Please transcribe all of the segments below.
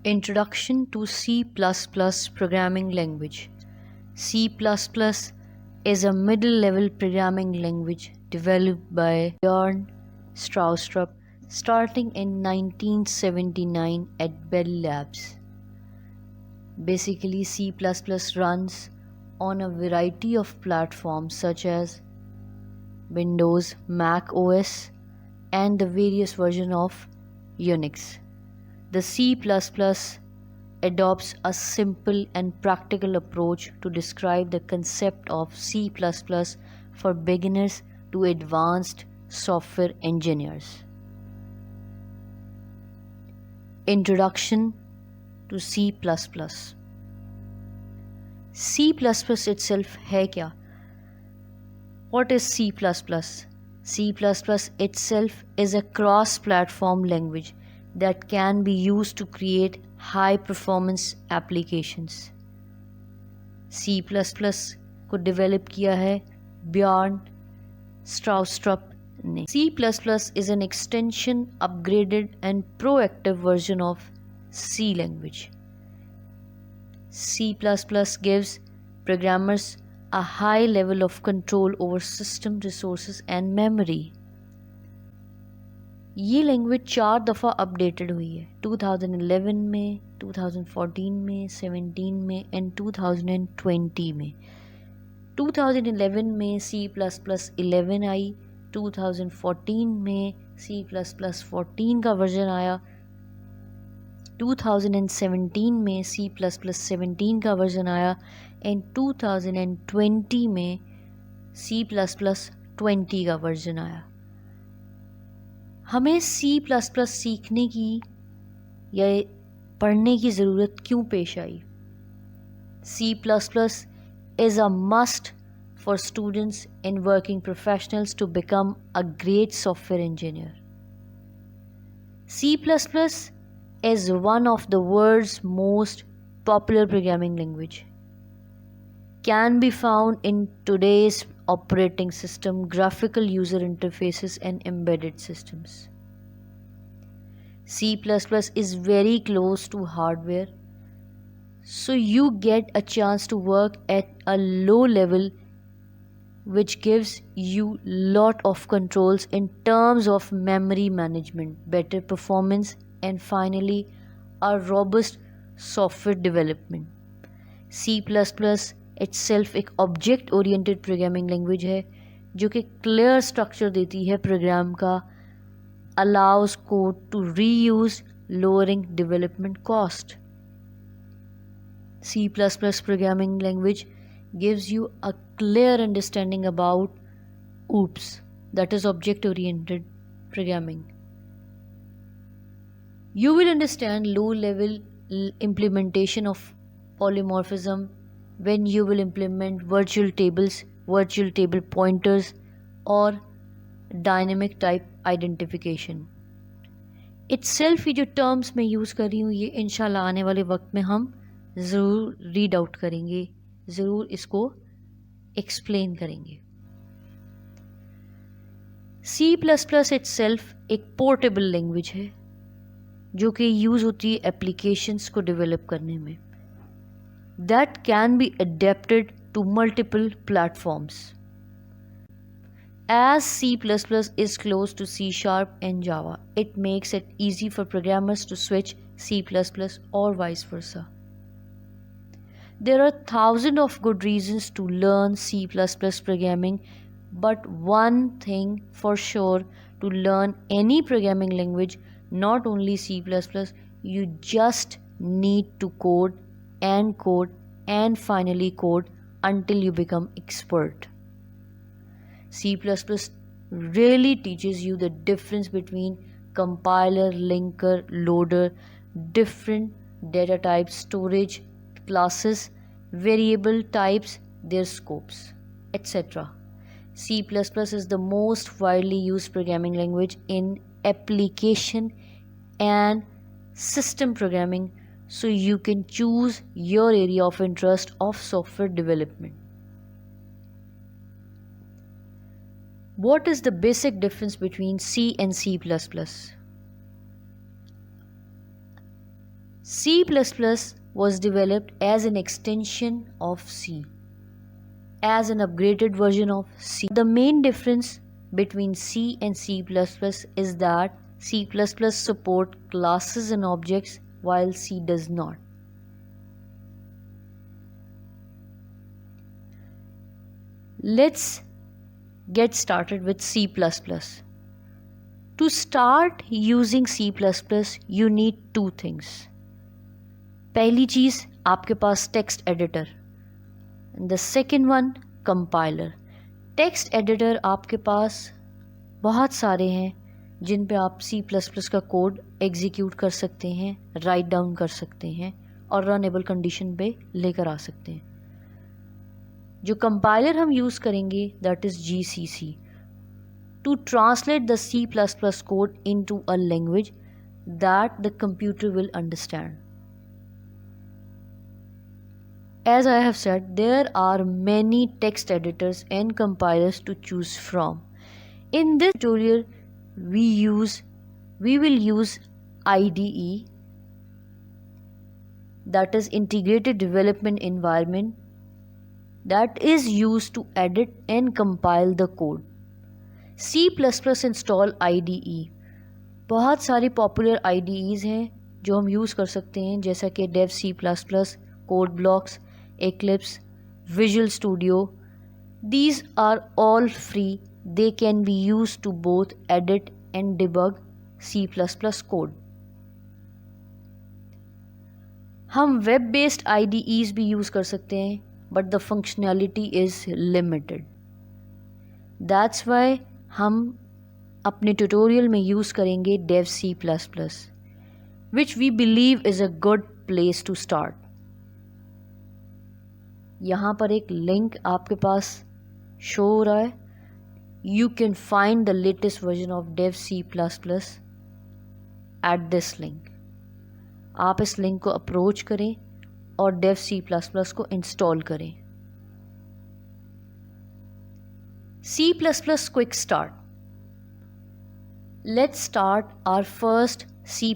Introduction to C++ programming language. C++ is a middle-level programming language developed by Bjorn Stroustrup starting in 1979 at Bell Labs. Basically, C++ runs on a variety of platforms such as Windows, Mac OS, and the various versions of Unix. The C++ adopts a simple and practical approach to describe the concept of C++ for beginners to advanced software engineers. Introduction to C++. C++ itself है क्या? What is C++? C++ itself is a cross-platform language that can be used to create high-performance applications. C++ को develop किया है Bjorn Stroustrup ने. C++ is an extension, upgraded and proactive version of C language. C++ gives programmers a high level of control over system resources and memory. ये language 4 दफ़ा updated हुई है 2011 में, 2014 में, 17 में एंड 2020 में. 2011 में C++11 आई, 2014 में C++14 का वर्जन आया, 2017 में C++17 का वर्जन आया एंड 2020 में C++20 का वर्जन आया. हमें C++ सीखने की या पढ़ने की ज़रूरत क्यों पेश आई? C++ is a must for students and working professionals to become a great software engineer. C++ is one of the world's most popular programming language. Can be found in today's operating system, graphical user interfaces and embedded systems. C++ is very close to hardware, so you get a chance to work at a low level which gives you lot of controls in terms of memory management, better performance and finally a robust software development. C++ itself एक object oriented programming language है जो कि clear structure देती है programme का, allows code to reuse, lowering development cost. C++ programming language gives you a clear understanding about OOPS, that is object oriented programming. You will understand low level implementation of polymorphism when you will implement virtual tables, virtual table pointers और dynamic type identification. Itself ये जो terms मैं use कर रही हूँ ये इंशाल्लाह आने वाले वक्त में हम ज़रूर रीड आउट करेंगे, ज़रूर इसको एक्सप्लेन करेंगे. C++ itself एक पोर्टेबल लैंग्वेज है जो कि यूज़ होती है एप्लीकेशंस को डेवलप करने में. That can be adapted to multiple platforms. As C++ is close to C# and Java, it makes it easy for programmers to switch C++ or vice versa. There are thousands of good reasons to learn C++ programming, but one thing for sure, to learn any programming language, not only C++, you just need to code and finally code until you become expert. C++ really teaches you the difference between compiler, linker, loader, different data types, storage, classes, variable types, their scopes, etc. C++ is the most widely used programming language in application and system programming, so you can choose your area of interest of software development. What is the basic difference between C and C++? C++ was developed as an extension of C, as an upgraded version of C. The main difference between C and C++ is that C++ support classes and objects while C does not. Let's get started with C++. To start using C++, you need two things. पहली चीज़ आपके पास text editor, the second one compiler. Text editor आपके पास बहुत सारे हैं जिन पे आप C++ का कोड एग्जीक्यूट कर सकते हैं, राइट डाउन कर सकते हैं और रनेबल कंडीशन पे लेकर आ सकते हैं. जो कंपाइलर हम यूज़ करेंगे that is GCC to translate the C++ code into a language that the computer will understand. As I have said, there are many text editors and compilers to choose from. In this tutorial, we will use IDE, that is Integrated Development Environment, that is used to edit and compile the code. C++ install IDE. बहुत सारी popular IDEs हैं जो हम use कर सकते हैं, जैसा कि dev C++, code blocks, Eclipse, Visual Studio. These are all free. They can be used to both edit and debug C++ code. हम वेब बेस्ड IDEs भी यूज़ कर सकते हैं, but the functionality is limited. That's why हम अपने tutorial में use करेंगे dev C++, which we believe is a good place to start. यहाँ पर एक लिंक आपके पास शो हो रहा है. You can find the latest version of dev C++ at this link. आप इस लिंक को अप्रोच करें और dev C++ को इंस्टॉल करें. C++ quick start. Let's start our first C++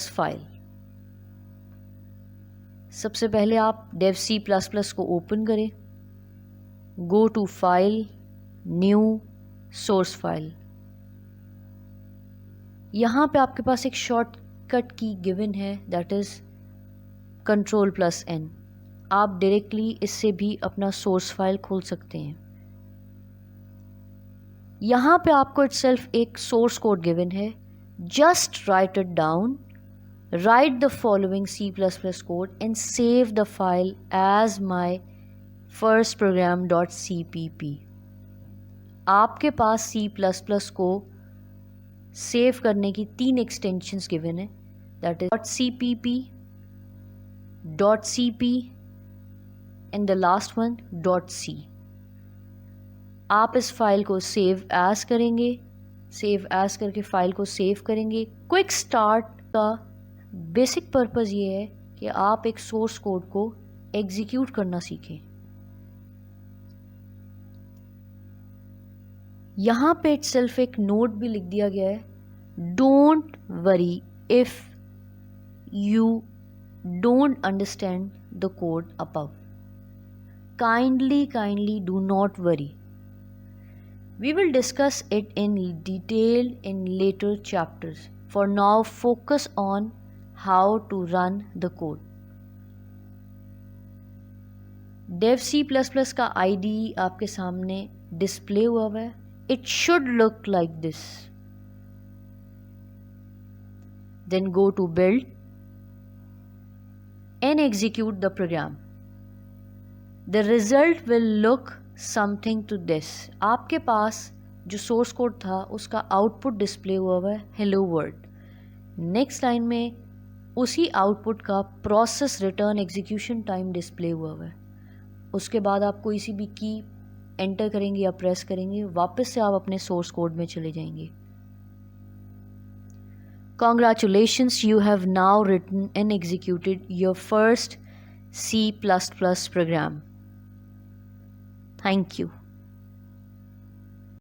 file. सबसे पहले आप dev C++ को ओपन करें. Go to file, new, source file. यहाँ पे आपके पास एक शॉर्टकट की गिवन है दैट इज़ Ctrl+N. आप डायरेक्टली इससे भी अपना सोर्स फाइल खोल सकते हैं. यहाँ पे आपको इटसेल्फ एक सोर्स कोड गिवन है. Just right it down. Write the following C++ code and save the file as my first program.cpp. आपके पास C++ को सेव करने की 3 एक्सटेंशंस गिवन है, that is .cpp, .cp and the last one .c. आप इस file को save as करेंगे. Save as करके फाइल को सेव करेंगे. क्विक स्टार्ट का बेसिक पर्पस ये है कि आप एक सोर्स कोड को एग्जीक्यूट करना सीखें. यहाँ पे इटसेल्फ एक नोट भी लिख दिया गया है. Don't worry if you don't understand the code above. Kindly do not worry. We will discuss it in detail in later chapters. For now, focus on how to run the code. dev C++ का IDE आपके सामने display हुआ है. It should look like this. Then go to build and execute the program. The result will look something to this. आपके पास जो source code था उसका आउटपुट डिस्प्ले हुआ है हेलो वर्ल्ड. नेक्स्ट लाइन में उसी आउटपुट का process return execution time display हुआ है. उसके बाद आप कोई सी भी की एंटर करेंगे या प्रेस करेंगे, वापस से आप अपने सोर्स कोड में चले जाएंगे. Congratulations, you have now written and executed your first C++ program. Thank you.